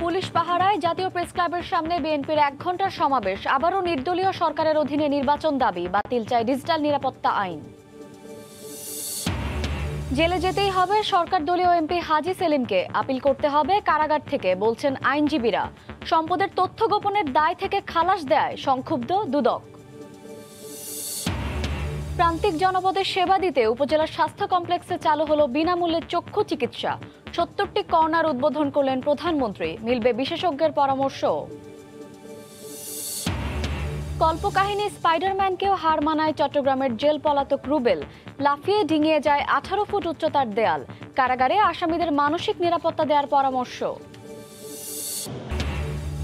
Police পাহারায় জাতীয় press ক্লাবের সামনে বিএনপির 1 ঘন্টার সমাবেশ। আবারও নির্দলীয় সরকারের অধীনে নির্বাচন দাবি, বাতিল চায় ডিজিটাল নিরাপত্তা আইন। জেলে যেতেই হবে সরকার দলীয় এমপি হাজী সেলিমকে, আপিল করতে হবে কারাগার থেকে, বলছেন আইনজীবীরা। সম্পদের তথ্য গোপনের দায় থেকে খালাস দেয় সংক্ষুব্ধ দুদক। প্রান্তিক জনপদের সেবা দিতে উপজেলার স্বাস্থ্য কমপ্লেক্সে চালু হলো বিনামূল্যে চক্ষু চিকিৎসা। 70টি কর্নার উদ্বোধন করলেন প্রধানমন্ত্রী, মিলবে বিশেষজ্ঞের পরামর্শ। কল্পকাহিনী স্পাইডারম্যানকেও হার মানায় চট্টগ্রামের জেল পলাতক রুবেল। লাফিয়ে ডিঙিয়ে যায় 18 ফুট উচ্চতার দেয়াল। কারাগারে আসামিদের মানসিক নিরাপত্তা দেওয়ার পরামর্শ।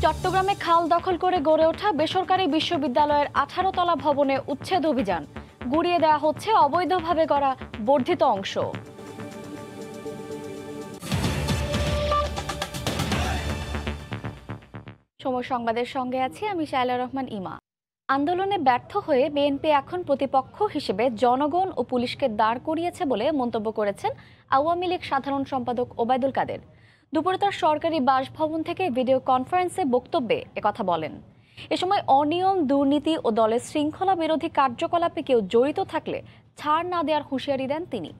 চট্টগ্রামে খাল দখল করে গড়ে ওঠা বেসরকারি বিশ্ববিদ্যালয়ের 18 তলা ভবনে উচ্ছেদ অভিযান। গুড়িয়ে দেওয়া হচ্ছে অবৈধভাবে গড়া বর্ধিত অংশ। সময় সংবাদের সঙ্গে আছি আমি শায়লা রহমান ইমা। আন্দোলনে ব্যর্থ হয়ে বিএনপি এখন প্রতিপক্ষ হিসেবে জনগণ ও পুলিশকে দাঁড় করিয়েছে বলে মন্তব্য করেছেন আওয়ামী লীগ সাধারণ সম্পাদক ওবায়দুল কাদের। দুপুরে তার সরকারি বাসভবন থেকে ভিডিও কনফারেন্সে বক্তব্যে একথা বলেন। এ সময় অনিয়ম, দুর্নীতি ও দলের শৃঙ্খলা বিরোধী কার্যকলাপে কেউ জড়িত থাকলে ছাড় না দেওয়ার হুঁশিয়ারি দেন তিনি।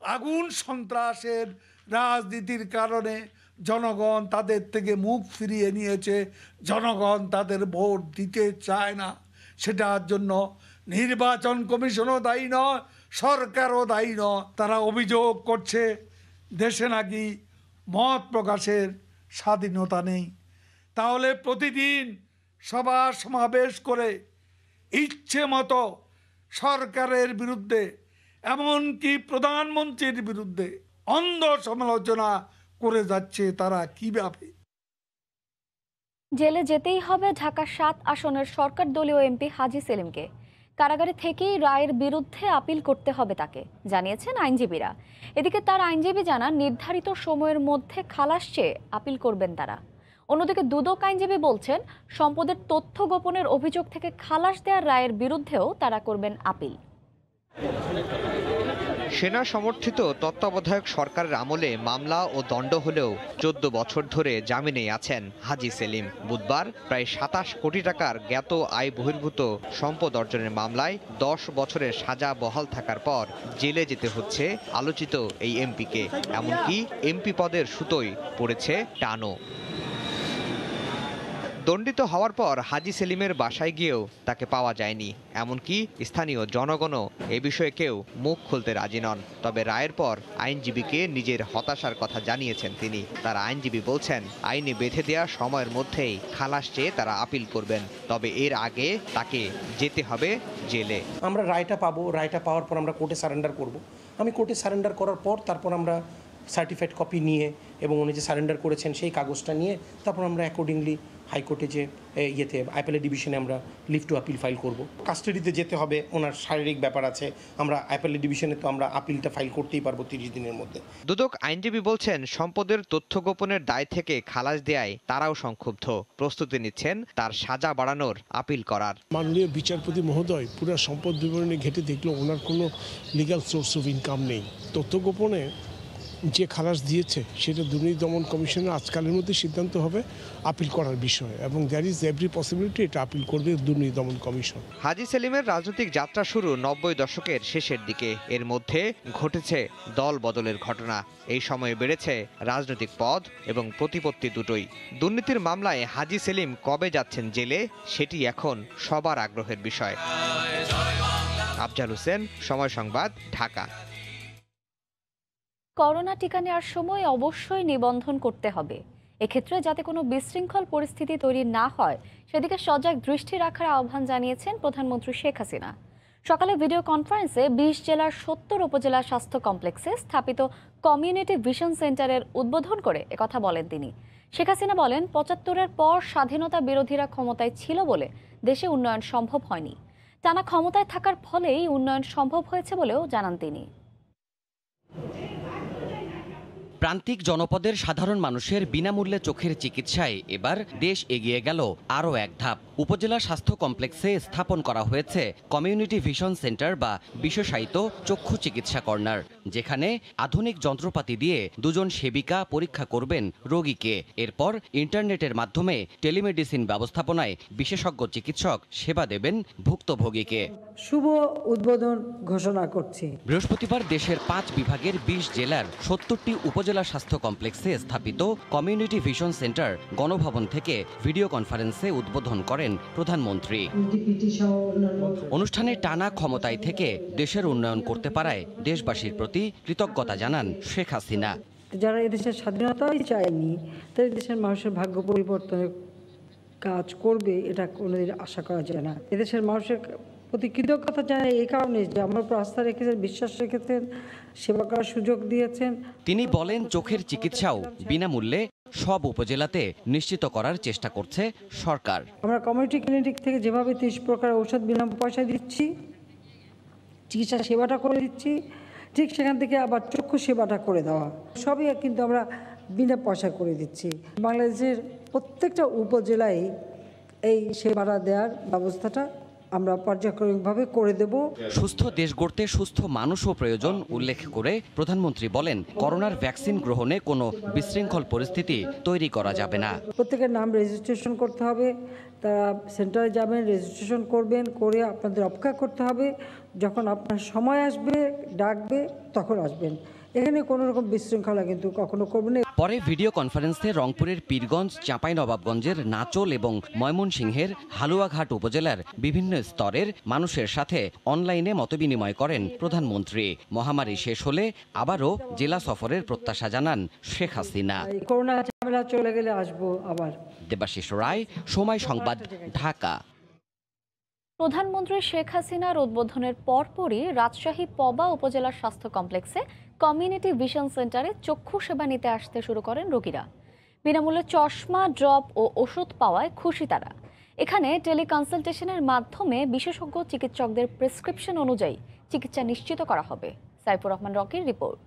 আগুন সন্ত্রাসের রাজনীতির কারণে জনগণ তাদের থেকে মুখ ফিরিয়ে নিয়েছে, জনগণ তাদের ভোট দিতে চায় না। সেটার জন্য নির্বাচন কমিশনও দায়ী নয়, সরকারও দায়ী নয়। তারা অভিযোগ করছে দেশে নাকি মত প্রকাশের স্বাধীনতা নেই। তাহলে প্রতিদিন সভা সমাবেশ করে ইচ্ছে মতো সরকারের বিরুদ্ধে, এমনকি প্রধানমন্ত্রীর বিরুদ্ধে অন্ধ সমালোচনা করে যাচ্ছে তারা কিভাবে? জেলে যেতেই হবে ঢাকা 7 আসনের সরকার দলীয় এমপি হাজী সেলিমকে। কারাগারে থেকেই রায়ের বিরুদ্ধে আপিল করতে হবে তাকে, জানিয়েছেন আইনজীবীরা। এদিকে তার আইনজীবী জানান নির্ধারিত সময়ের মধ্যে খালাস চেয়ে আপিল করবেন তারা। অন্যদিকে দুদক আইনজীবী বলছেন সম্পদের তথ্য গোপনের অভিযোগ থেকে খালাস দেওয়ার রায়ের বিরুদ্ধেও তারা করবেন আপিল। সেনা সমর্থিত তত্ত্বাবধায়ক সরকারের আমলে মামলা ও দণ্ড হলেও 14 বছর ধরে জামিনে আছেন হাজী সেলিম। বুধবার প্রায় 27 কোটি টাকার জ্ঞাত আয় বহির্ভূত সম্পদ অর্জনের মামলায় 10 বছরের সাজা বহাল থাকার পর জেলে যেতে হচ্ছে আলোচিত এই এমপিকে। এমনকি এমপি পদের সুতোয় পড়েছে টানও। দণ্ডিত হওয়ার পর হাজী সেলিমের বাসায় গিয়েও তাকে পাওয়া যায়নি। এমনকি স্থানীয় জনগণও এ বিষয়ে কেউ মুখ খুলতে রাজি নন। তবে রায়ের পর আইনজীবীকে নিজের হতাশার কথা জানিয়েছেন তিনি। তার আইনজীবী বলছেন আইনে বেঁধে দেওয়া সময়ের মধ্যেই খালাস চেয়ে তারা আপিল করবেন, তবে এর আগে তাকে যেতে হবে জেলে। আমরা রায়টা পাবো, রায়টা পাওয়ার পর আমরা কোর্টে সারেন্ডার করব। আমি কোর্টে সারেন্ডার করার পর তারপর আমরা সার্টিফাইড কপি নিয়ে এবং উনি যে সারেন্ডার করেছেন সেই কাগজটা নিয়ে তারপর আমরা অ্যাকর্ডিংলি হাইকোর্টে যে অ্যাপেলেট ডিভিশনে আমরা লিভ টু আপিল ফাইল করব। কাস্টাডিতে যেতে হবে, ওনার শারীরিক ব্যাপার আছে, আমরা অ্যাপেলেট ডিভিশনে তো আমরা আপিলটা ফাইল করতেই পারবো 30 দিনের মধ্যে। দুদক আইনজীবী বলছেন সম্পদের তথ্য গোপনের দায় থেকে খালাস দেয়ায় তারাও সংক্ষুব্ধ। প্রস্তুতি নিচ্ছেন তার সাজা বাড়ানোর আপিল করার। মাননীয় বিচারপতি মহোদয় পুরো সম্পদ বিবরণী ঘেঁটে দেখলো ওনার কোনো লিগ্যাল সোর্স অফ ইনকাম নেই। তথ্য গোপনে যে খালাস দিয়েছে সেটা দুর্নীতি দমন কমিশনের আজকালের মধ্যে সিদ্ধান্ত হবে আপিল করার বিষয়ে, এবং দ্যার ইজ এভরি পসিবিলিটি এটা আপিল করবে দুর্নীতি দমন কমিশন। হাজী সেলিমের রাজনৈতিক যাত্রা শুরু 90 দশকের শেষের দিকে। এর মধ্যে ঘটেছে দল বদলের ঘটনা। এই সময়ে বেড়েছে রাজনৈতিক পদ এবং প্রতিপত্তি দুটোই। দুর্নীতির মামলায় হাজী সেলিম কবে যাচ্ছেন জেলে সেটি এখন সবার আগ্রহের বিষয়। আফজাল হোসেন, সময় সংবাদ, ঢাকা। করোনা টিকা নেওয়ার সময় অবশ্যই নিবন্ধন করতে হবে। এক্ষেত্রে যাতে কোনো বিশৃঙ্খল পরিস্থিতি তৈরি না হয় সেদিকে সজাগ দৃষ্টি রাখার আহ্বান জানিয়েছেন প্রধানমন্ত্রী শেখ হাসিনা। সকালে ভিডিও কনফারেন্সে 20 জেলার 70 উপজেলা স্বাস্থ্য কমপ্লেক্সে স্থাপিত কমিউনিটি ভিশন সেন্টারের উদ্বোধন করে একথা বলেন তিনি। শেখ হাসিনা বলেন 75-এর পর স্বাধীনতা বিরোধীরা ক্ষমতায় ছিল বলে দেশে উন্নয়ন সম্ভব হয়নি। টানা ক্ষমতায় থাকার ফলেই উন্নয়ন সম্ভব হয়েছে বলেও জানান তিনি। প্রান্তিক জনপদের সাধারণ মানুষের বিনামূল্যে চোখের চিকিৎসায় এবার দেশ এগিয়ে গেল আরও এক ধাপ। উপজেলা স্বাস্থ্য কমপ্লেক্সে স্থাপন করা হয়েছে কমিউনিটি ভিশন সেন্টার বা বিশেষায়িত চক্ষু চিকিৎসা কর্নার। যেখানে আধুনিক যন্ত্রপাতি দিয়ে দুজন সেবিকা পরীক্ষা করবেন রোগীকে। এরপর ইন্টারনেটের মাধ্যমে টেলিমেডিসিন ব্যবস্থাপনায় বিশেষজ্ঞ চিকিৎসক সেবা দেবেন ভুক্তভোগীকে। শুভ উদ্বোধন ঘোষণা করছি। বৃহস্পতিবার দেশের 5 বিভাগের 20 জেলার 70টি উপজেলা স্বাস্থ্য কমপ্লেক্সে স্থাপিত কমিউনিটি ভিশন সেন্টার গণভবন থেকে ভিডিও কনফারেন্সে উদ্বোধন করেন প্রধানমন্ত্রী। অনুষ্ঠানে টানা ক্ষমতায় থেকে দেশের উন্নয়ন করতে পারায় দেশবাসীর প্রতি কৃতজ্ঞতা জানান শেখ হাসিনা। যারা এদেশের স্বাধীনতাই চায়নি, তারা দেশের মানুষের ভাগ্য পরিবর্তনের কাজ করবে, এটা কোনোদিন আশা করা যায় না। এদেশের মানুষের প্রতি কৃতজ্ঞতা জানাই এই কারণে যে আমার উপর আস্থা রেখেছেন, বিশ্বাস রেখেছেন, সেবা করার সুযোগ দিয়েছেন। তিনি বলেন, চোখের চিকিৎসাও বিনামূল্যে সব উপজেলাতে নিশ্চিত করার চেষ্টা করছে সরকার। আমরা কমিউনিটি ক্লিনিক থেকে যেভাবে 30 প্রকার ঔষধ বিনা পয়সায় দিচ্ছি, চিকিৎসা সেবাটা করে দিচ্ছি, ঠিক সেখান থেকে আবার চক্ষু সেবাটা করে দেওয়া, সবই কিন্তু আমরা বিনা পয়সায় করে দিচ্ছি। বাংলাদেশের প্রত্যেকটা উপজেলায় এই সেবাটা দেওয়ার ব্যবস্থাটা আমরা পর্যায়ক্রমিকভাবে করে দেব। সুস্থ দেশ গড়তে সুস্থ মানুষও প্রয়োজন উল্লেখ করে প্রধানমন্ত্রী বলেন, করোনার ভ্যাকসিন গ্রহণে কোনো বিশৃঙ্খল পরিস্থিতি তৈরি করা যাবে না। প্রত্যেকের নাম রেজিস্ট্রেশন করতে হবে, তারা সেন্টারে যাবেন, রেজিস্ট্রেশন করবেন, করে আপনাদের অপেক্ষা করতে হবে। যখন আপনার সময় আসবে, ডাকবে, তখন আসবেন। এখানে কোনো রকম বিশৃঙ্খলা কিন্তু কখনো করবেন না। পরে ভিডিও কনফারেন্সে রংপুরের পীরগঞ্জ, চাঁপাইনবাবগঞ্জের নাচোল এবং ময়মনসিংহের হালুয়াঘাট উপজেলার বিভিন্ন স্তরের মানুষের সাথে অনলাইনে মতবিনিময় করেন প্রধানমন্ত্রী। মহামারী শেষ হলে আবারও জেলা সফরের প্রত্যাশা জানান শেখ হাসিনা। করোনা ঝামেলা চলে গেলে আসবো আবার। দেবাশিস রায়, সময় সংবাদ, ঢাকা। প্রধানমন্ত্রী শেখ হাসিনার উদ্বোধনের পরপরই রাজশাহী পবা উপজেলার স্বাস্থ্য কমপ্লেক্সে কমিউনিটি ভিশন সেন্টারে চক্ষু সেবা নিতে আসতে শুরু করেন রোগীরা। বিনামূল্যে চশমা, ড্রপ ও ওষুধ পাওয়ায় খুশি তারা। এখানে টেলিকনসালটেশনের মাধ্যমে বিশেষজ্ঞ চিকিৎসকদের প্রেসক্রিপশন অনুযায়ী চিকিৎসা নিশ্চিত করা হবে। সাইফুর রহমান রকির রিপোর্ট।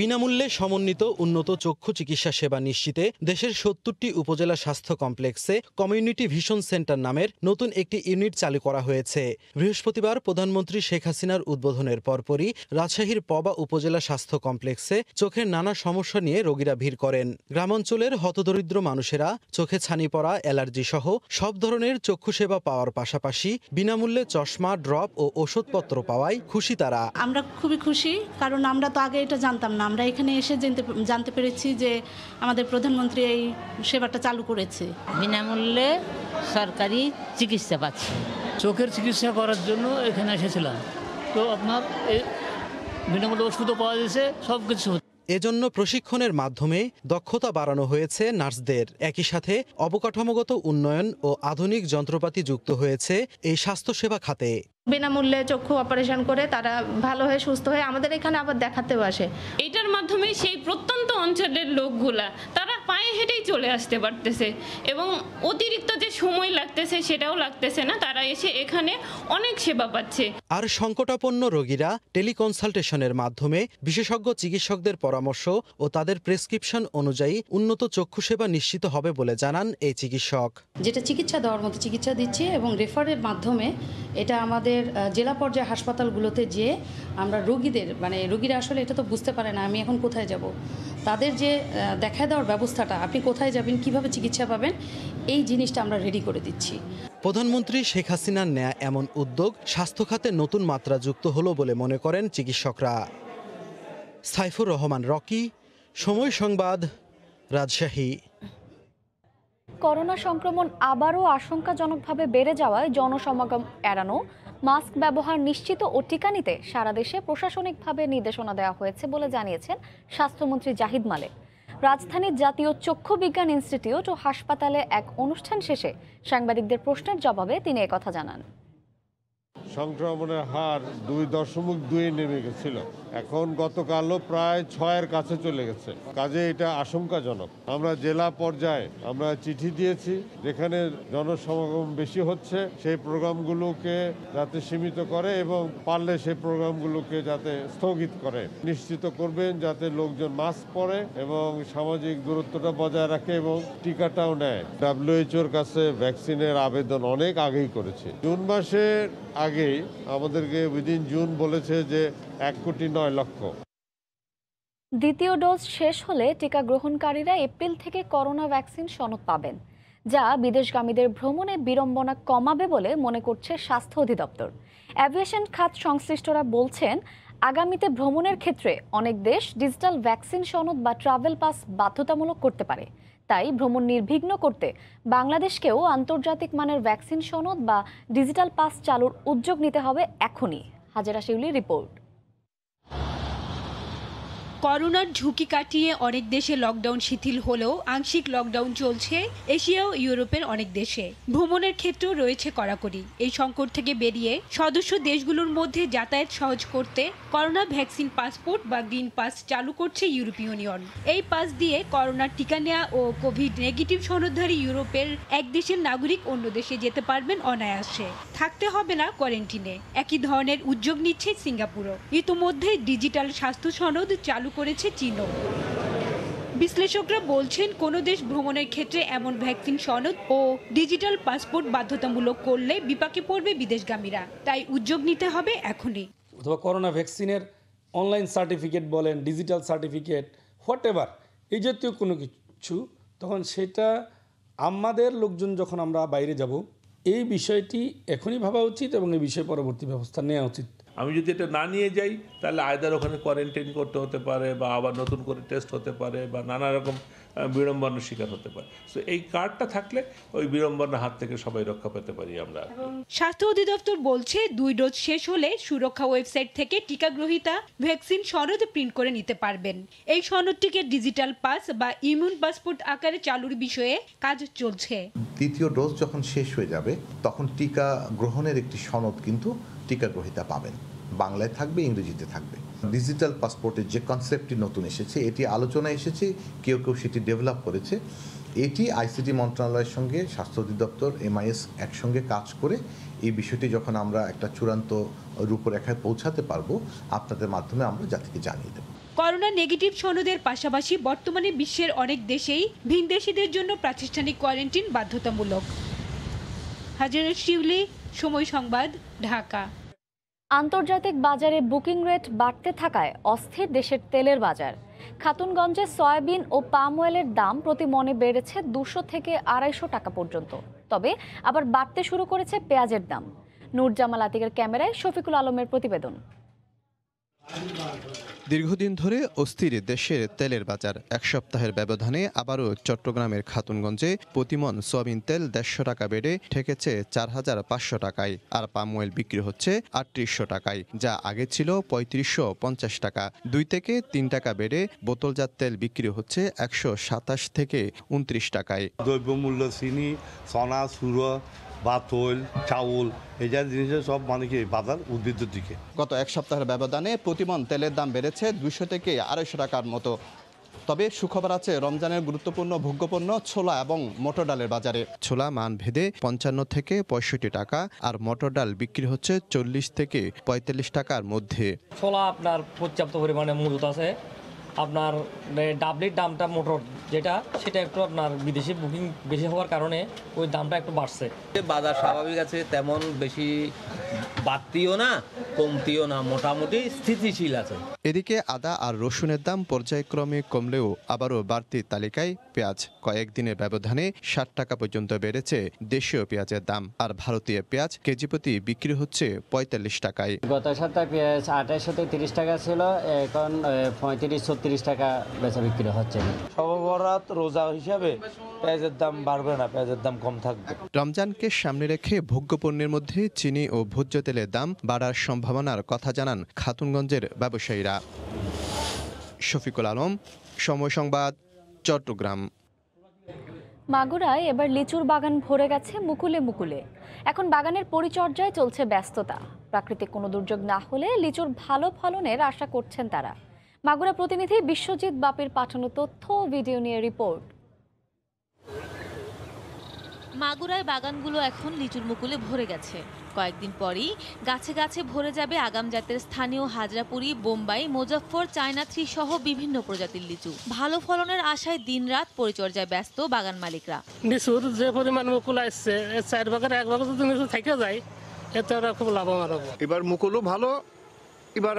বিনামূল্যে সমন্বিত উন্নত চক্ষু চিকিৎসা সেবা নিশ্চিতে দেশের 70টি উপজেলা স্বাস্থ্য কমপ্লেক্সে কমিউনিটি ভিশন সেন্টার নামের নতুন একটি ইউনিট চালু করা হয়েছে। বৃহস্পতিবার প্রধানমন্ত্রী শেখ হাসিনার উদ্বোধনের পরপরই রাজশাহীর পবা উপজেলা স্বাস্থ্য কমপ্লেক্সে চোখের নানা সমস্যা নিয়ে রোগীরা ভিড় করেন। গ্রামাঞ্চলের হতদরিদ্র মানুষেরা চোখে ছানি পড়া, অ্যালার্জি সহ সব ধরনের চক্ষু সেবা পাওয়ার পাশাপাশি বিনামূল্যে চশমা, ড্রপ ও ওষুধপত্র পাওয়ায় খুশি তারা। আমরা খুবই খুশি, কারণ আমরা তো আগে এটা জানতাম না। আমরা এখানে এসে জানতে পেরেছি যে আমাদের প্রধানমন্ত্রী এই সেবাটা চালু করেছে। বিনামূল্যে সরকারি চিকিৎসা পাচ্ছি। চোখের চিকিৎসা করার জন্য এখানে এসেছিলাম, তো আপনার বিনামূল্যে ওষুধও পাওয়া যাচ্ছে, সব কিছু। এজন্য প্রশিক্ষণের মাধ্যমে দক্ষতা বাড়ানো হয়েছে নার্সদের। একই সাথে অবকাঠামোগত উন্নয়ন ও আধুনিক যন্ত্রপাতি যুক্ত হয়েছে এই স্বাস্থ্যসেবা খাতে। বিনামূল্যে চক্ষু অপারেশন করে তারা ভালো হয়ে সুস্থ হয়ে আমাদের এখানে আবার দেখাতেও আসে। এটার মাধ্যমে সেই প্রত্যন্ত অঞ্চলের লোকগুলা তারা পায়ে হেঁটেই চলে আসতে পারতেছে এবং অতিরিক্ত যে সময় লাগতেছে সেটাও লাগতেছে না, তারা এসে এখানে অনেক সেবা পাচ্ছে। আর সংকটাপন্ন রোগীরা টেলিকনসালটেশনের মাধ্যমে বিশেষজ্ঞ চিকিৎসকদের পরামর্শ ও তাদের প্রেসক্রিপশন অনুযায়ী উন্নত চক্ষু সেবা নিশ্চিত হবে বলে জানান এই চিকিৎসক। যেটা চিকিৎসা দেওয়ার মতো চিকিৎসা দিচ্ছি এবং রেফারের মাধ্যমে এটা আমাদের জেলা পর্যায়ে হাসপাতালগুলোতে যে আমরা রোগীরা আসলে এটা তো বুঝতে পারে না আমি এখন কোথায় যাব, তাদের যে দেখা দেওয়ার ব্যবস্থাটা, আপনি কোথায় যাবেন, কিভাবে চিকিৎসা পাবেন, এই জিনিসটা আমরা রেডি করে দিচ্ছি। প্রধানমন্ত্রী শেখ হাসিনার নেয়া এমন উদ্যোগ স্বাস্থ্য খাতে নতুন মাত্রা যুক্ত হলো বলে মনে করেন চিকিৎসকরা। সাইফুর রহমান রকি, সময় সংবাদ, রাজশাহী। করোনা সংক্রমণ আবারও আশঙ্কাজনকভাবে বেড়ে যাওয়ায় জনসমাগম এড়ানো, মাস্ক ব্যবহার নিশ্চিত ও টিকা নিতে সারা দেশে প্রশাসনিকভাবে নির্দেশনা দেওয়া হয়েছে বলে জানিয়েছেন স্বাস্থ্যমন্ত্রী জাহিদ মালেক। রাজধানীর জাতীয় চক্ষু বিজ্ঞান ইনস্টিটিউট ও হাসপাতালে এক অনুষ্ঠান শেষে সাংবাদিকদের প্রশ্নের জবাবে তিনি একথা জানান। সংক্রমণের হার 2.2 নেমে গেছিল, এখন গতকালও প্রায় 6-এর কাছে চলে গেছে। কাজে এটা আশঙ্কাজনক। আমরা জেলা পর্যায়ে আমরা চিঠি দিয়েছি, যেখানে জনসমাগম বেশি হচ্ছে সেই প্রোগ্রামগুলোকে যাতে সীমিত করে এবং পারলে সেই প্রোগ্রামগুলোকে যাতে স্থগিত করে। নিশ্চিত করবেন যাতে লোকজন মাস্ক পরে এবং সামাজিক দূরত্বটা বজায় রাখে এবং টিকাটাও নেয়। WHO-র কাছে ভ্যাকসিনের আবেদন অনেক আগেই করেছে। জুন মাসের আগে আগেই আমাদেরকে উইদিন জুন বলেছে যে 1,09,00,000। দ্বিতীয় ডোজ শেষ হলে টিকা গ্রহণকারীরা এপ্রিল থেকে করোনা ভ্যাকসিন সনদ পাবেন, যা বিদেশগামীদের ভ্রমণে বিড়ম্বনা কমাবে বলে মনে করছে স্বাস্থ্য অধিদপ্তর। অ্যাভিয়েশন খাত সংশ্লিষ্টরা বলছেন, আগামীতে ভ্রমণের ক্ষেত্রে অনেক দেশ ডিজিটাল ভ্যাকসিন সনদ বা ট্রাভেল পাস বাধ্যতামূলক করতে পারে। তাই ভ্রমণ নির্বিঘ্ন করতে বাংলাদেশকেও আন্তর্জাতিক মানের ভ্যাকসিন সনদ বা ডিজিটাল পাস চালুর উদ্যোগ নিতে হবে এখনই। হাজেরা শিউলির রিপোর্ট। করোনার ঝুঁকি কাটিয়ে অনেক দেশে লকডাউন শিথিল হলেও আংশিক লকডাউন চলছে এশিয়া ও ইউরোপের অনেক দেশে। ভ্রমণের ক্ষেত্রেও রয়েছে কড়াকড়ি। এই সংকট থেকে বেরিয়ে সদস্য দেশগুলোর মধ্যে যাতায়াত সহজ করতে করোনা ভ্যাকসিন পাসপোর্ট বা গ্রিন পাস চালু করছে ইউরোপীয় ইউনিয়ন। এই পাস দিয়ে করোনার টিকা নেওয়া ও কোভিড নেগেটিভ সনদধারী ইউরোপের এক দেশের নাগরিক অন্য দেশে যেতে পারবেন অনায়াসে, থাকতে হবে না কোয়ারেন্টিনে। একই ধরনের উদ্যোগ নিচ্ছে সিঙ্গাপুরও। ইতোমধ্যে ডিজিটাল স্বাস্থ্য সনদ চালু করেছে চীনও। বিশ্লেষকরা বলছেন, কোনো দেশ ভ্রমণের ক্ষেত্রে এমন ভ্যাকসিন সনদ ও ডিজিটাল পাসপোর্ট বাধ্যতামূলক করলে বিপাকে পড়বে বিদেশগামীরা। তাই উদ্যোগ নিতে হবে এখনই। অথবা করোনা ভ্যাকসিনের অনলাইন সার্টিফিকেট বলেন, ডিজিটাল সার্টিফিকেট, হোয়াট এভার, এই জাতীয় কোনো কিছু, তখন সেটা আমাদের লোকজন যখন আমরা বাইরে যাব, এই বিষয়টি এখনই ভাবা উচিত এবং এই বিষয়ে পরবর্তী ব্যবস্থা নেওয়া উচিত। আমি যদি এটা না নিয়ে যাই তাহলে আয়দার ওখানে কোয়ারেন্টাইন করতে হতে পারে, বা আবার নতুন করে টেস্ট হতে পারে, বা নানা রকম বিড়ম্বনার শিকার হতে পারে। সো এই কার্ডটা থাকলে ওই বিড়ম্বনার হাত থেকে সবাই রক্ষা পেতে পারি আমরা। স্বাস্থ্য অধিদপ্তর বলছে, 2 ডোজ শেষ হলে সুরক্ষা ওয়েবসাইট থেকে টিকা গ্রহীতা ভ্যাকসিন সনদ প্রিন্ট করে নিতে পারবেন। এই সনদটিকে ডিজিটাল পাস বা ইমিউন পাসপোর্ট আকারে চালুর বিষয়ে কাজ চলছে। দ্বিতীয় ডোজ যখন শেষ হয়ে যাবে তখন টিকা গ্রহণের একটি সনদ কিন্তু টিকা গ্রহীতা পাবেন। বাংলায় থাকবে, ইংরেজিতে থাকবে। ডিজিটাল পাসপোর্টের যে কনসেপ্টটি নতুন এসেছে, এটি আলোচনায় এসেছে, কেউ কেউ সেটি ডেভেলপ করেছে। এটি আইসিটি মন্ত্রণালয়ের সঙ্গে স্বাস্থ্য অধিদপ্তর, MIS একসঙ্গে কাজ করে এই বিষয়টি যখন আমরা একটা চূড়ান্ত রূপরেখায় পৌঁছাতে পারবো, আপনাদের মাধ্যমে আমরা জাতিকে জানিয়ে দেব। করোনা নেগেটিভ সনদের পাশাপাশি বর্তমানে বিশ্বের অনেক দেশেই ভিনদেশীদের জন্য প্রাতিষ্ঠানিক কোয়ারেন্টিন বাধ্যতামূলক। হাজেরা শিউলি, সময় সংবাদ, ঢাকা। আন্তর্জাতিক বাজারে বুকিং রেট বাড়তে থাকায় অস্থির দেশের তেলের বাজার। খাতুনগঞ্জে সয়াবিন ও পাম অয়েলের দাম প্রতি মণে বেড়েছে 200 থেকে 250 টাকা পর্যন্ত। তবে আবার বাড়তে শুরু করেছে পেঁয়াজের দাম। নূরজামাল আতিকের ক্যামেরায় শফিকুল আলমের প্রতিবেদন। দীর্ঘদিন ধরে অস্থির দেশের তেলের বাজার। এক সপ্তাহের ব্যবধানে আবারও চট্টগ্রামের খাতুনগঞ্জে প্রতিমন সয়াবিন তেল 150 টাকা বেড়ে ঠেকেছে 4500 টাকায়, আর পাম অয়েল বিক্রি হচ্ছে 3800 টাকায়, যা আগে ছিল 3550 টাকা। 2 থেকে 3 টাকা বেড়ে বোতলজাত তেল বিক্রি হচ্ছে 127 থেকে 29 টাকায়। দ্রব্যমূল্য, চিনি, সোনা, সুরা, বাতল, চাউল, এই জাতীয় জিনিসের সব মানে কি বাজার উদ্বৃত্তির দিকে। গত এক সপ্তাহের ব্যবধানে প্রতিমন তেলের দাম বেড়েছে 200 থেকে 250 টাকার মতো। তবে সুখবর আছে রমজানের গুরুত্বপূর্ণ ভোগ্যপণ্য ছোলা এবং মটর ডালের বাজারে। ছোলা মান ভেদে 55 থেকে 65 টাকা, আর মটর ডাল বিক্রি হচ্ছে 40 থেকে 45 টাকার মধ্যে। ছোলা আপনার পর্যাপ্ত পরিমাণে মজুত আছে। আপনার ডাবলির দামটা মোটর যেটা, সেটা একটু আপনার বিদেশি বুকিং বেশি হওয়ার কারণে ওই দামটা একটু বাড়ছে। বাজার স্বাভাবিক আছে, তেমন বেশি বাড়তিও না কমতিও না, মোটামুটি স্থিতিশীল আছে। এদিকে আদা আর রসুনের দাম পর্যায়ক্রমে কমলেও আবারও বাড়তির তালিকায় পেঁয়াজ। কয়েকদিনের ব্যবধানে 60 টাকা পর্যন্ত বেড়েছে দেশীয় পেঁয়াজের দাম, আর ভারতীয় পেঁয়াজ কেজি প্রতি বিক্রি হচ্ছে 45 টাকায়। গত সপ্তাহে পেঁয়াজ 28 থেকে 30 টাকা ছিল, এখন 35-36 টাকা বেচা বিক্রি হচ্ছে। সবরাত রোজা হিসাবে পেঁয়াজের দাম বাড়বে না, পেঁয়াজের দাম কম থাকবে। রমজানকে সামনে রেখে ভোগ্যপণ্যের মধ্যে চিনি ও ভোজ্য তেলের দাম বাড়ার সম্ভাবনার কথা জানান খাতুনগঞ্জের ব্যবসায়ীরা। শফিকুল আলম, সময় সংবাদ, চট্টগ্রাম। মাগুরায় এবার লিচুর বাগান ভরে গেছে মুকুলে মুকুলে। এখন বাগানের পরিচর্যায় চলছে ব্যস্ততা। প্রাকৃতিক কোনো দুর্যোগ না হলে লিচুর ভালো ফলনের আশা করছেন তারা। মাগুরা প্রতিনিধি বিশ্বজিৎ বাপির পাঠানো তথ্য ও ভিডিও নিয়ে রিপোর্ট। মাগুরায় বাগানগুলো এখন লিচুর মুকুলে ভরে গেছে। কয়েকদিন পরই গাছে গাছে ভরে যাবে আগাম জাতের স্থানীয় হাজরাপুরি, বোম্বাই, মুজফ্ফর, চায়না থ্রি সহ বিভিন্ন প্রজাতির লিচু। ভালো ফলনের আশায় দিনরাত পরিচর্যায় ব্যস্ত বাগান মালিকরা। লিচুর যে পরিমাণ মুকুল আসছে, 4 ভাগের 1 ভাগ যদি লিচু থেকে যায় এতে ওরা খুব লাভবান হবে। এবার মুকুলও ভালো, এবার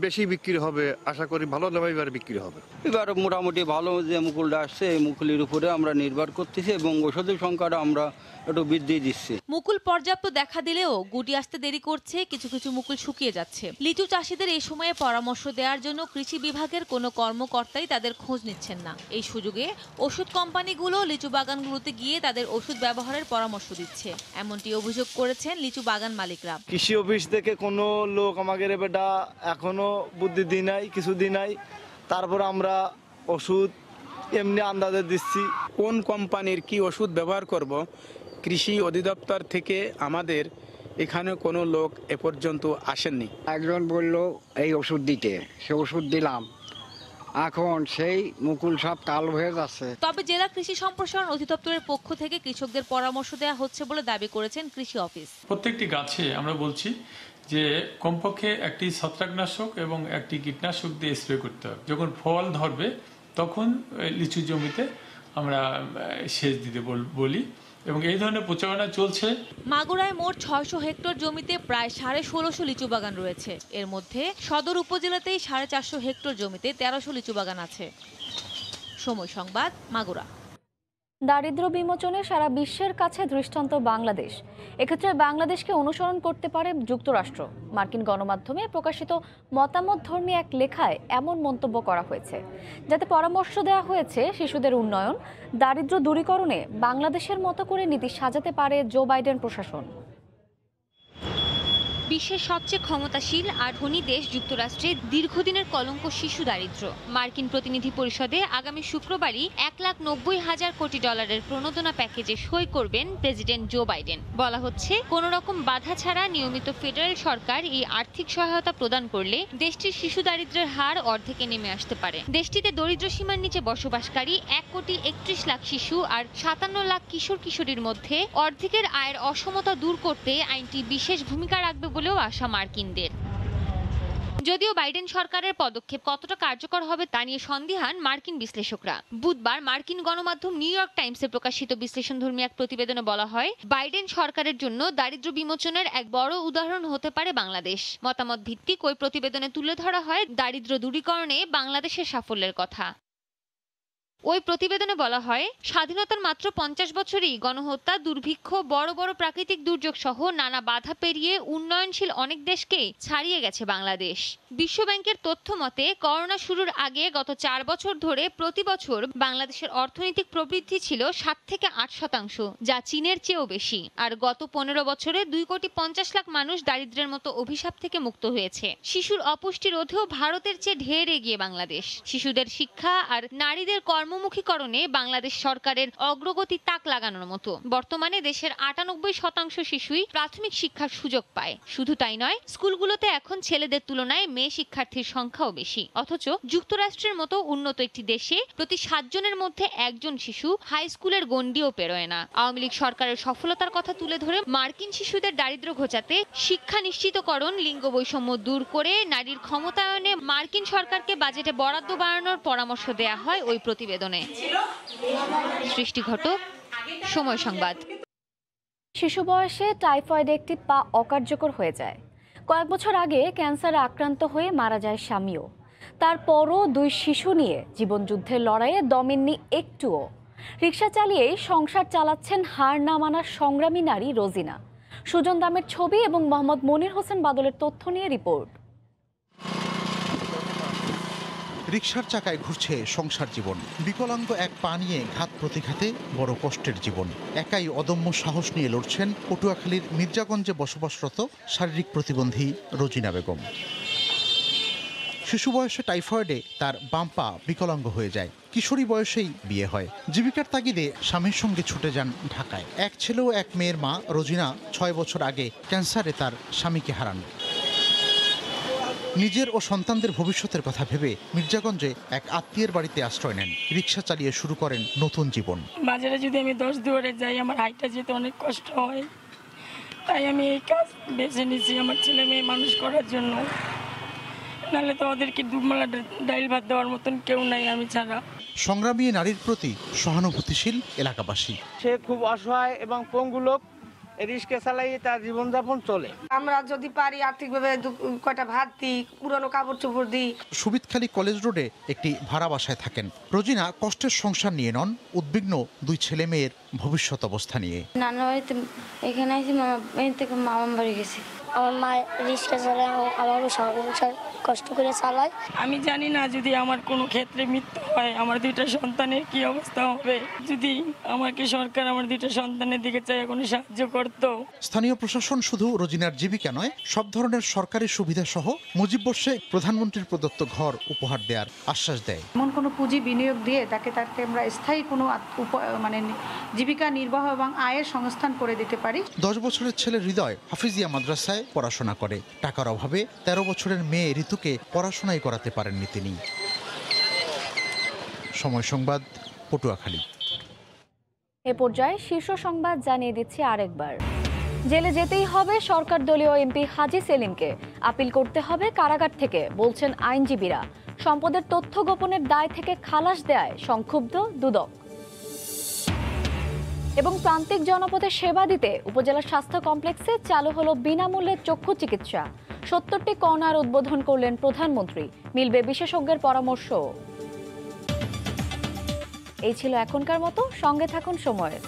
বেশি বিক্রি হবে, আশা করি ভালো দামে এবার বিক্রি হবে। এবার মোটামুটি ভালো যে মুকুলটা আসছে, এই মুকুলের উপরে আমরা নির্ভর করতেছি এবং ওষুধের সংখ্যাটা আমরা একটু বৃদ্ধি দিচ্ছি। মুকুল পর্যাপ্ত দেখা দিলেও গুটি আসতে দেরি করছে, কিছু কিছু মুকুল শুকিয়ে যাচ্ছে। লিচু চাষিদের এই সময়ে পরামর্শ দেওয়ার জন্য কৃষি বিভাগের কোনো কর্মকর্তাই তাদের খোঁজ নিচ্ছেন না। এই সুযোগে ওষুধ কোম্পানিগুলো লিচু বাগানগুলোতে গিয়ে তাদের ওষুধ ব্যবহারের পরামর্শ দিচ্ছে, এমনটি অভিযোগ করেছেন লিচু বাগান মালিকরা। কৃষি অফিস থেকে কোনো লোক আমাদের বেটা এখনো বুদ্ধি দিই নাই, কিছু দিই নাই। তারপর আমরা ওষুধ এমনি আন্দাজে দিচ্ছি। কোন কোম্পানির কি ওষুধ ব্যবহার করব, কৃষি অধিদপ্তর থেকে আমাদের এখানে কোনো লোক এ পর্যন্ত আসেননি। একজন বলল এই ওষুধ দিতে, সে ওষুধ দিলাম, এখন সেই মুকুল সব কালো হয়ে যাচ্ছে। তবে জেলা কৃষি সম্প্রসারণ অধিদপ্তরের পক্ষ থেকে কৃষকদের পরামর্শ দেওয়া হচ্ছে বলে দাবি করেছেন কৃষি অফিস। প্রত্যেকটি গাছে আমরা বলছি যে কমপক্ষে একটি ছত্রাকনাশক এবং একটি কীটনাশক দিয়ে স্প্রে করতে হবে। যখন ফল ধরবে তখন লিচু জমিতে আমরা সেচ দিতে বলি এবং এই ধরনের প্রচারণা চলছে। মাগুরায় মোট 600 হেক্টর জমিতে প্রায় 1650 লিচু বাগান রয়েছে। এর মধ্যে সদর উপজেলাতেই 450 হেক্টর জমিতে 1300 লিচু বাগান আছে। সময় সংবাদ, মাগুরা। দারিদ্র্য বিমোচনে সারা বিশ্বের কাছে দৃষ্টান্ত বাংলাদেশ। এক্ষেত্রে বাংলাদেশকে অনুসরণ করতে পারে যুক্তরাষ্ট্র। মার্কিন গণমাধ্যমে প্রকাশিত মতামতধর্মী এক লেখায় এমন মন্তব্য করা হয়েছে, যাতে পরামর্শ দেওয়া হয়েছে শিশুদের উন্নয়ন, দারিদ্র্য দূরীকরণে বাংলাদেশের মতো করে নীতি সাজাতে পারে জো বাইডেন প্রশাসন। বিশ্বের সবচেয়ে ক্ষমতাশীল আর ধনী দেশ যুক্তরাষ্ট্রের দীর্ঘদিনের কলঙ্ক শিশু দারিদ্র্য। মার্কিন প্রতিনিধি পরিষদে আগামী শুক্রবারই $190,000 কোটি প্রণোদনা প্যাকেজে সই করবেন প্রেসিডেন্ট জো বাইডেন। বলা হচ্ছে, কোনো রকম বাধা ছাড়া নিয়মিত ফেডারেল সরকার এই আর্থিক সহায়তা প্রদান করলে দেশটির শিশু দারিদ্র্যের হার অর্ধেকে নেমে আসতে পারে। দেশটিতে দরিদ্র সীমার নিচে বসবাসকারী 1,31 লাখ শিশু আর 57 লাখ কিশোর কিশোরীর মধ্যে অর্ধেকের আয়ের অসমতা দূর করতে আইনটি বিশেষ ভূমিকা রাখবে বলেও আশা মার্কিনদের। যদিও বাইডেন সরকারের পদক্ষেপ কতটা কার্যকর হবে তা নিয়ে সন্দিহান মার্কিন বিশ্লেষকরা। বুধবার মার্কিন গণমাধ্যম নিউ ইয়র্ক টাইমসে প্রকাশিত বিশ্লেষণধর্মী এক প্রতিবেদনে বলা হয়, বাইডেন সরকারের জন্য দারিদ্র্য বিমোচনের এক বড় উদাহরণ হতে পারে বাংলাদেশ। মতামত ভিত্তিক ওই প্রতিবেদনে তুলে ধরা হয় দারিদ্র্য দূরীকরণে বাংলাদেশের সাফল্যের কথা। ওই প্রতিবেদনে বলা হয়, স্বাধীনতার মাত্র 50 বছরেই গণহত্যা, দুর্ভিক্ষ, বড় বড় প্রাকৃতিক দুর্যোগ সহ নানা বাধা পেরিয়ে উন্নয়নশীল অনেক দেশকে ছাড়িয়ে গেছে বাংলাদেশ। বিশ্বব্যাংকের তথ্য মতে করোনা শুরুর আগে গত 4 বছর ধরে প্রতি বছর বাংলাদেশের অর্থনৈতিক প্রবৃদ্ধি ছিল 7 থেকে 8%, যা চীনের চেয়েও বেশি। আর গত 15 বছরে 2,50,00,000 মানুষ দারিদ্র্যের মতো অভিশাপ থেকে মুক্ত হয়েছে। শিশুর অপুষ্টি রোধেও ভারতের চেয়ে ঢের এগিয়ে বাংলাদেশ। শিশুদের শিক্ষা আর নারীদের কর্মমুখীকরণে বাংলাদেশ সরকারের অগ্রগতি তাক লাগানোর মতো। বর্তমানে দেশের 98% শিশুই প্রাথমিক শিক্ষার সুযোগ পায়। শুধু তাই নয়, স্কুলগুলোতে এখন ছেলেদের তুলনায় মেয়ে শিক্ষার্থীর সংখ্যাও বেশি। অথচ যুক্তরাষ্ট্রের মতো উন্নত একটি দেশে প্রতি 7 জনের মধ্যে 1 জন শিশু হাই স্কুলের গণ্ডিও পেরোয় না। আওয়ামী লীগ সরকারের সফলতার কথা তুলে ধরে মার্কিন শিশুদের দারিদ্র্য ঘোচাতে শিক্ষা নিশ্চিতকরণ, লিঙ্গ বৈষম্য দূর করে নারীর ক্ষমতায়নে মার্কিন সরকারকে বাজেটে বরাদ্দ বাড়ানোর পরামর্শ দেয়া হয় ওই প্রতিবেদনে। সৃষ্টি ঘটক, সময় সংবাদ। শিশু বয়সে টাইফয়েড একটি পা অকার্যকর হয়ে যায়। কয়েক বছর আগে ক্যান্সারে আক্রান্ত হয়ে মারা যায় স্বামীও। তারপরও 2 শিশু নিয়ে জীবনযুদ্ধের লড়াইয়ে দমেননি একটুও। রিক্সা চালিয়েই সংসার চালাচ্ছেন হার না মানার সংগ্রামী নারী রোজিনা। সুজন দামের ছবি এবং মোহাম্মদ মনির হোসেন বাদলের তথ্য নিয়ে রিপোর্ট। রিকশার চাকায় ঘুরছে সংসার জীবন। বিকলাঙ্গ এক পা নিয়ে ঘাত প্রতিঘাতে বড় কষ্টের জীবন। একাই অদম্য সাহস নিয়ে লড়ছেন পটুয়াখালীর মির্জাগঞ্জে বসবাসরত শারীরিক প্রতিবন্ধী রোজিনা বেগম। শিশু বয়সে টাইফয়েডে তার বাম পা বিকলাঙ্গ হয়ে যায়। কিশোরী বয়সেই বিয়ে হয়। জীবিকার তাগিদে স্বামীর সঙ্গে ছুটে যান ঢাকায়। এক ছেলে ও এক মেয়ের মা রোজিনা 6 বছর আগে ক্যান্সারে তার স্বামীকে হারান। নিজের ও সন্তানদের ভবিষ্যতের কথা ভেবে মির্জাগঞ্জে এক আত্মীয়ের বাড়িতে আশ্রয় নেন। রিক্সা চালিয়ে শুরু করেন নতুন জীবন। বাজারে যদি আমি 10 দুয়ারে যাই, আমার হাইটা যেতে অনেক কষ্ট হয়, তাই আমি এই কাজ বেছে নিয়েছি আমার ছেলে মেয়ে মানুষ করার জন্য। নাহলে তো ওদেরকে দুবেলা ডাইল ভাত দেওয়ার মতন কেউ নাই আমি ছাড়া। সংগ্রামী নারীর প্রতি সহানুভূতিশীল এলাকাবাসী। সে খুব অসহায় এবং পঙ্গু লোক, রিস্কে চালাই তার জীবনযাপন চলে। আমরা যদি পারি আর্থিকভাবে কয়টা ভাত দিই, পুরনো কাপড় চোপড় দিই। সুবিদখালী কলেজ রোডে একটি ভাড়া বাসায় থাকেন রোজিনা। কষ্টের সংসার নিয়ে নন, উদ্বিগ্ন দুই ছেলে মেয়ের ভবিষ্যৎ অবস্থা নিয়ে। নানা বাড়িতে এখানে আসি, মামা থেকে মামা বাড়ি গেছি। আমার মা রিক্সা চালায়, আমারও সংসার কষ্ট করে চালায়। আমি জানি না যদি আমার কোনো ক্ষেত্রে মৃত্যু হয় আমার দুইটা সন্তানের কি অবস্থা হবে। যদি আমাকে সরকার আমার দুইটা সন্তানের দিকে চাই কোনো সাহায্য করতো। স্থানীয় প্রশাসন শুধু রোজিনার জীবিকা নয়, সব ধরনের সরকারি সুবিধা সহ মুজিব বর্ষে প্রধানমন্ত্রীর প্রদত্ত ঘর উপহার দেওয়ার আশ্বাস দেয়। এমন কোনো পুঁজি বিনিয়োগ দিয়ে তাকে আমরা স্থায়ী কোনো মানে জীবিকা নির্বাহ এবং আয়ের সংস্থান করে দিতে পারি। 10 বছরের ছেলে হৃদয় হাফিজিয়া মাদ্রাসায় পড়াশোনা করে। টাকার অভাবে 13 বছরের মেয়ে ঋতুকে পড়াশোনাই করাতে পারেননি তিনি। সময় সংবাদ, পটুয়াখালী। এ পর্যায়ে শীর্ষ সংবাদ জানিয়ে দিচ্ছি আরেকবার। জেলে যেতেই হবে সরকার দলীয় এমপি হাজী সেলিমকে, আপিল করতে হবে কারাগার থেকে বলছেন আইনজীবীরা। সম্পদের তথ্য গোপনের দায় থেকে খালাস দেয় সংক্ষুব্ধ দুদক। এবং প্রান্তিক জনপদে সেবা দিতে উপজেলা স্বাস্থ্য কমপ্লেক্সে চালু হলো বিনামূল্যে চক্ষু চিকিৎসা। 70টি কর্নার উদ্বোধন করলেন প্রধানমন্ত্রী, মিলবে বিশেষজ্ঞের পরামর্শ। এই ছিল এখনকার মতো, সঙ্গে থাকুন সময়ের।